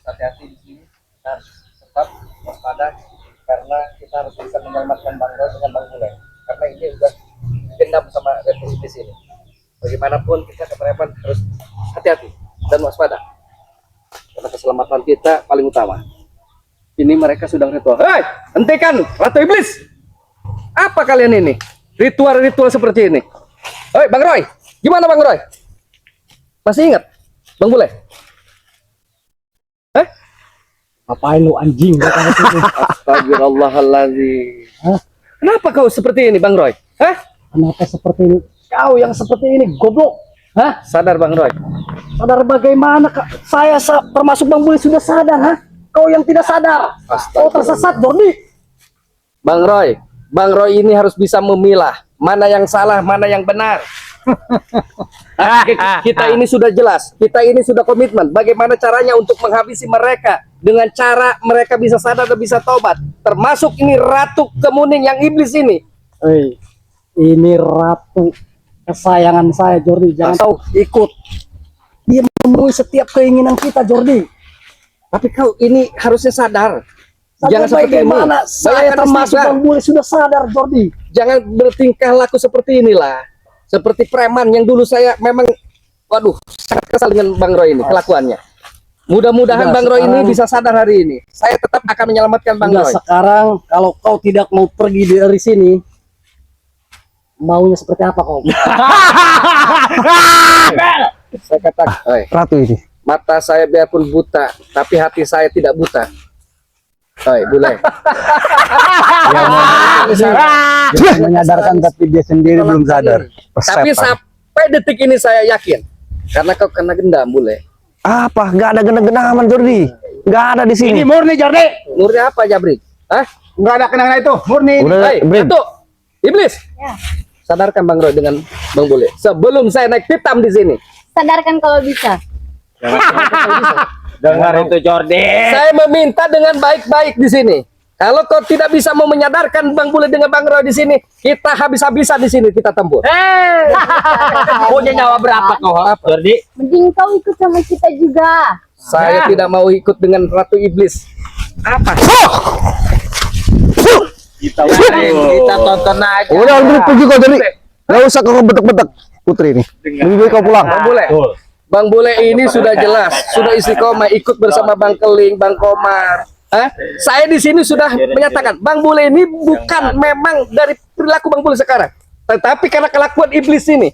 harus hati-hati di sini, kita harus tetap waspada karena kita harus bisa menyelamatkan Bang Roy dengan Bang Bule. Karena ini udah dendam sama Ratu Iblis ini. Bagaimanapun kita kepreman harus hati-hati dan waspada. Karena keselamatan kita paling utama. Ini mereka sudah ritual. Hei, hentikan Ratu Iblis. Apa kalian ini? Ritual-ritual seperti ini. Hei, Bang Roy. Gimana Bang Roy? Masih ingat? Bang Bule? Ngapain lu anjing? Astagfirullahaladzim. Kenapa kau seperti ini Bang Roy? Kenapa seperti ini? Kau yang seperti ini, goblok. Sadar Bang Roy. Sadar bagaimana? Saya termasuk Bang Bule sudah sadar, Kau yang tidak sadar. Kau tersesat, Jordi. Bang Roy ini harus bisa memilah mana yang salah, mana yang benar. Kita ini sudah jelas, kita ini sudah komitmen. Bagaimana caranya untuk menghabisi mereka dengan cara mereka bisa sadar dan bisa taubat. Termasuk ini Ratu Kemuning yang iblis ini. Ini Ratu kesayangan saya, Jordi. Jangan tahu ikut. Dia memenuhi setiap keinginan kita, Jordi. Tapi kau ini harusnya sadar. Jangan seperti ini. Saya termasuk Bang Bule sudah sadar, Jordi. Jangan bertingkah laku seperti inilah. Seperti preman yang dulu saya memang, waduh, sangat kesal dengan Bang Roy ini kelakuannya. Mudah-mudahan Bang Roy ini bisa sadar hari ini. Saya tetap akan menyelamatkan Bang Roy. Sekarang kalau kau tidak mau pergi dari sini, maunya seperti apa kau? Saya katakan, Ratu ini. mata saya biarpun buta, tapi hati saya tidak buta. Bule. Dia menyadarkan tapi dia sendiri belum sadar. Tapi sampai detik ini saya yakin, karena kau kena gendam, Bule. Apa? Gak ada gendaman, Jordi. Gak ada di sini. Ini murni, Jordi. Murni apa, Jabrik? Nggak ada kenangan itu, murni. Ratu Iblis. Sadarkan Bang Roy dengan Bang Bule. Sebelum saya naik hitam di sini. Sadarkan kalau bisa. Dengar itu, Jordi. Saya meminta dengan baik-baik di sini. Kalau kau tidak bisa mau menyadarkan Bang Bule dengan Bang Roy di sini, kita habis-habisan di sini kita tempur. Punya nyawa berapa kau, Jordi? Mending kau ikut sama kita juga. Saya tidak mau ikut dengan Ratu Iblis. Apa? Kita tonton aja. Udah, pergi kau, Jordi. Gak usah kau betek-betek Putri ini. Lebih baik kau pulang. Bang Bule. Bang Bule ini sudah jelas, sudah istiqomah ikut bersama Bang Keling, Bang Komar. Saya di sini sudah menyatakan, Bang Bule ini bukan memang dari perilaku Bang Bule sekarang, tetapi karena kelakuan iblis ini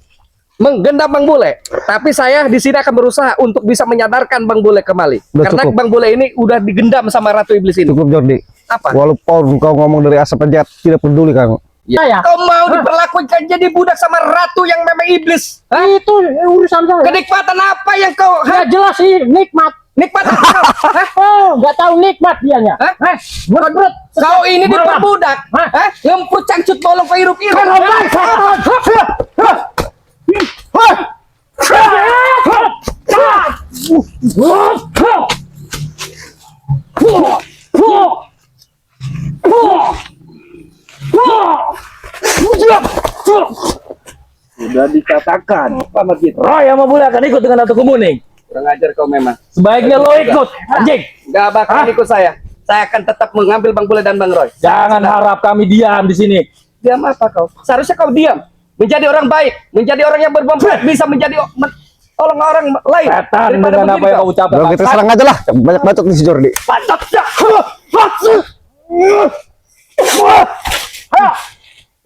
menggendam Bang Bule. Tapi saya di sini akan berusaha untuk bisa menyadarkan Bang Bule kembali. Karena Bang Bule ini udah digendam sama Ratu Iblis ini. Cukup, Jordi. Apa? Walaupun kau ngomong dari asap aja tidak peduli kamu. Ya. Kau mau diperlakukan jadi budak sama Ratu yang memang iblis? Itu urusan saya. Kenikmatan apa yang kau? Ya jelas sih, nikmat. Nikmat apa kau? Nggak tahu nikmat dianya. Kau ini diperbudak, ngemput cangcut bolong ke irup-irup. Sudah dikatakan. Apa begitu? Roy sama Bule akan ikut dengan Ratu Kemuning. Kurang ajar kau memang. Sebaiknya lo ikut, anjing. Gak bakal ikut saya. Saya akan tetap mengambil Bang Bule dan Bang Roy. Jangan harap kami diam di sini. Diam apa kau? Seharusnya kau diam. Menjadi orang baik, menjadi orang yang bermanfaat, bisa menjadi tolong orang lain. Setan dengan apa yang kau ucapkan. Kita serang aja lah. Banyak bacot nih si Jordi. Bacot.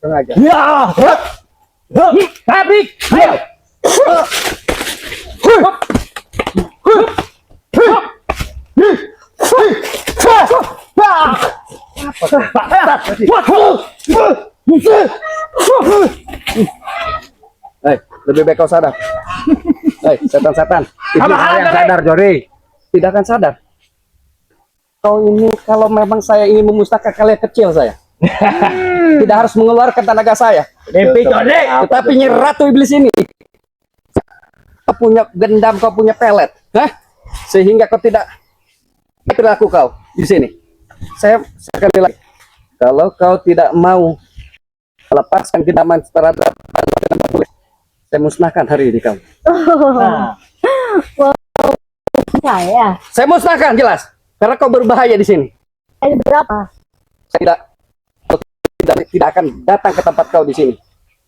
Kurang ajar. Ya. Habis. Lebih baik kau sadar. Setan-setan. Yang sadar, Jordi. Tidak akan sadar. Kau ini kalau memang saya ingin memusnahkan kalian kecil saya. Tidak harus mengeluarkan tenaga saya. Mimpi, Jordi. Tetapi Nyi Ratu Iblis ini kau punya gendam, kau punya pelet, sehingga kau tidak perilaku kau di sini. Saya sekali lagi, kalau kau tidak mau melepaskan gendaman terhadap saya musnahkan hari ini kamu. saya. Saya musnahkan jelas. Karena kau berbahaya di sini. Ada berapa? Saya tidak akan datang ke tempat kau di sini.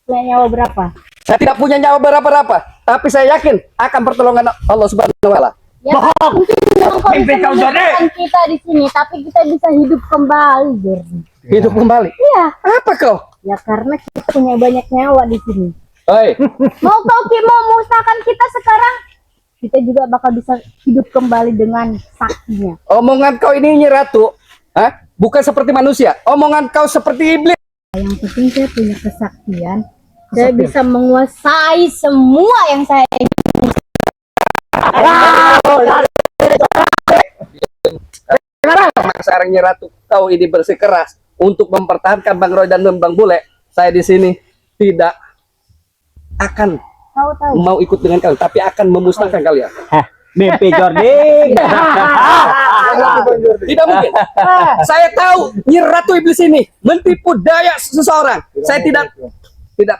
Punya nyawa berapa? Saya tidak punya nyawa berapa-apa, tapi saya yakin akan pertolongan Allah Subhanahu wa taala. Ya, mungkin memang kau bisa Mimpi kau, Jordi. menyelamatkan kita di sini, tapi kita bisa hidup kembali, Jordi. Hidup kembali. Iya, Apa kau? ya karena kita punya banyak nyawa di sini. Hei, Mau kau mau musnahkan kita sekarang? Kita juga bakal bisa hidup kembali dengan saktinya. omongan kau ini Nyi Ratu, hah? Bukan seperti manusia. Omongan kau seperti iblis. Yang penting saya punya kesaktian. Saya bisa menguasai semua yang saya Maka sekarang Nyi Ratu, kau ini bersikeras untuk mempertahankan Bang Roy dan Bang Bule. Saya di sini tidak akan tahu. mau ikut dengan kalian, tapi akan memusnahkan kalian. Mimpi Jordi. Tidak mungkin. Saya tahu Nyi Ratu iblis ini mentipu daya seseorang. Saya tidak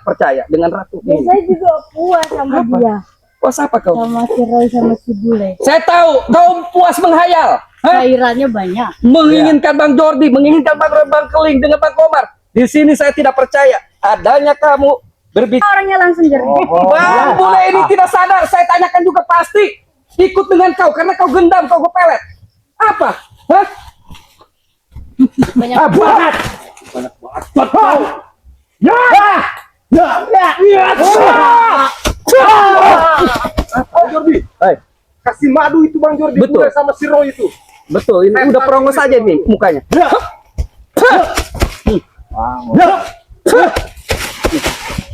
percaya dengan Ratu Ya, ini. saya juga puas sama dia, Puas apa kau? sama si Roy sama si Bule. Saya tahu kau puas menghayal. Hah? Cairannya banyak. Menginginkan Bang Jordi, menginginkan Bang Roy, Bang Keling dengan Bang Komar. Di sini saya tidak percaya adanya kamu berbicara. Orangnya langsung jernih. Bang Bule ini tidak sadar. Saya tanyakan juga pasti ikut dengan kau karena kau gendam, kau pelet. Apa? Hah? Banyak Banget. Betul. Ya. Ya. Ya. Bang Jordi, Hai. kasih madu itu Bang Jordi. Betul. Udah sama si Roy itu. Betul, ini udah perongos saja nih mukanya.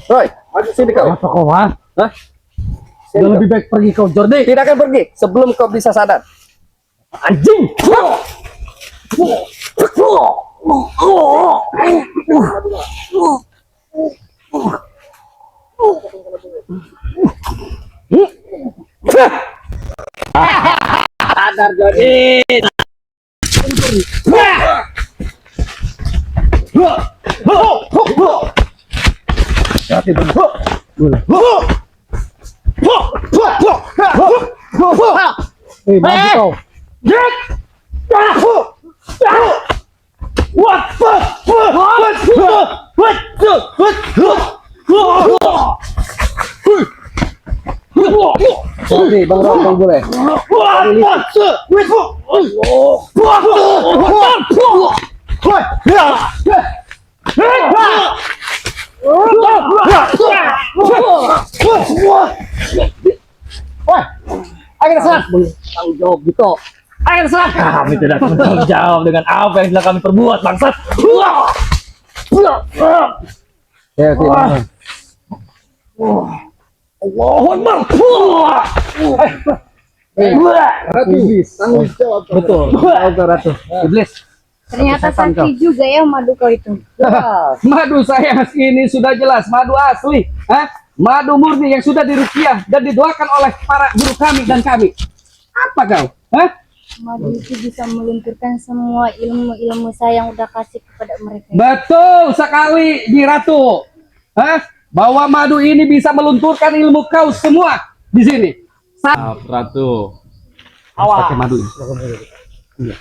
Roy, sini kau. Apa kau, ha? Hah? Udah lebih baik pergi kau, Jordi. Tidak akan pergi sebelum kau bisa sadar. Anjing. Sadar Jordi. Maju kau. Jordi, Bang Roy, Bang Bule. Ayo kita serang. Tanggung jawab gitu. Ayo kita serang. Kami tidak bertanggung jawab dengan apa yang telah kami perbuat, bangsat. Ya, tidak. Allahu Akbar. Ratu, tanggung jawab. Betul. Kau Ratu. Iblis. Ternyata sakti juga ya madu kau itu. Madu saya ini sudah jelas madu asli, madu murni yang sudah diruqyah dan didoakan oleh para guru kami dan kami. Apa kau? Madu itu bisa melunturkan semua ilmu-ilmu saya yang udah kasih kepada mereka. Betul sekali, Nyi Ratu. Bahwa madu ini bisa melunturkan ilmu kau semua di sini. Ratu. Pakai madu ini. Iya.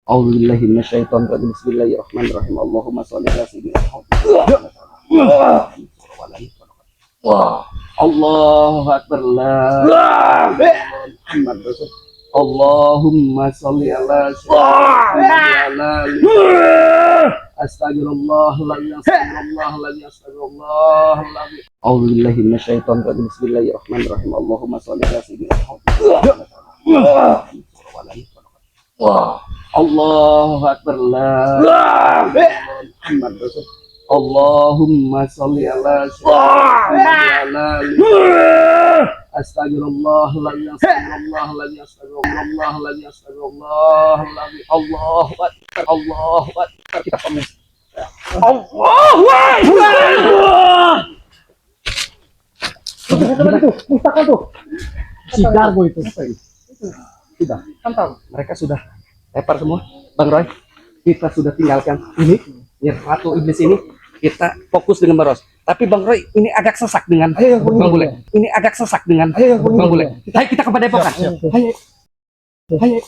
A'udzubillahi minasyaitonirrajim. Bismillahirrahmanirrahim. Allahumma shalli ala sayyidina Muhammad. Allahu akbar. Allahumma shalli ala sayyidina Astagfirullahaladzim. Astagfirullahaladzim. A'udzubillahi minasyaitonirrajim. Bismillahirrahmanirrahim. Allahumma shalli ala sayyidina Muhammad. Allahu akbar. Allahumma sholli ala sayyidina Astagfirullahaladzim. Astagfirullahaladzim. Astagfirullahaladzim. Astagfirullahaladzim. Allahu akbar. Allahu akbar. Kita pamit. Allahu akbar. Pustakan tuh. Si Gargo itu. Sudah, mereka sudah lepar semua. Bang Roy, kita sudah tinggalkan ini, Nyi Ratu iblis ini. Kita fokus dengan Bang Ros. Tapi Bang Roy, ini agak sesak dengan Ayo, Bang Bang Bule. Bule. Ini agak sesak dengan Ayo, Bang Bang Bule. Bule. Ayo kita ke Padepokan. Siap, siap. Ayo. Ayo.